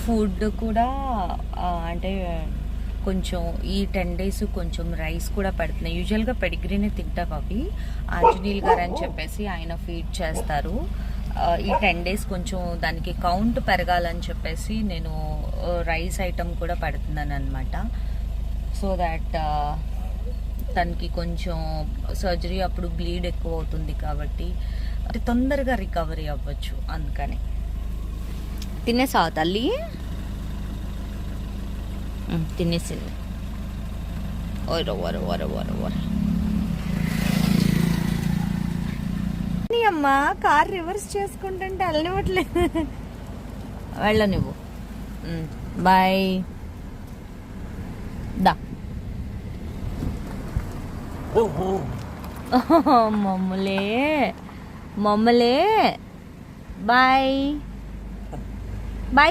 Food కూడా అంటే కొంచెం ఈ 10 days కొంచెం రైస్ కూడా పెడుతున్నాయి. యూజువల్గా పెడిగ్రీనే తింటాం అవి. ఆంజనేయులు గారు అని చెప్పేసి ఆయన ఫీడ్ చేస్తారు. ఈ 10 days కొంచెం దానికి కౌంట్ పెరగాలని చెప్పేసి నేను రైస్ ఐటమ్ కూడా పెడుతున్నాను అనమాట. సో దాట్ తనకి కొంచెం సర్జరీ అప్పుడు బ్లీడ్ ఎక్కువ అవుతుంది కాబట్టి అది తొందరగా రికవరీ అవ్వచ్చు. అందుకని తినేసావా తల్లి? తినేసింది. అమ్మా కార్ రివర్స్ చేసుకుంటుంటే వెళ్ళనివ్వట్లేదు. వెళ్ళనివ్వు. బాయ్. దా. మమ్మలే బాయ్ బాయ్.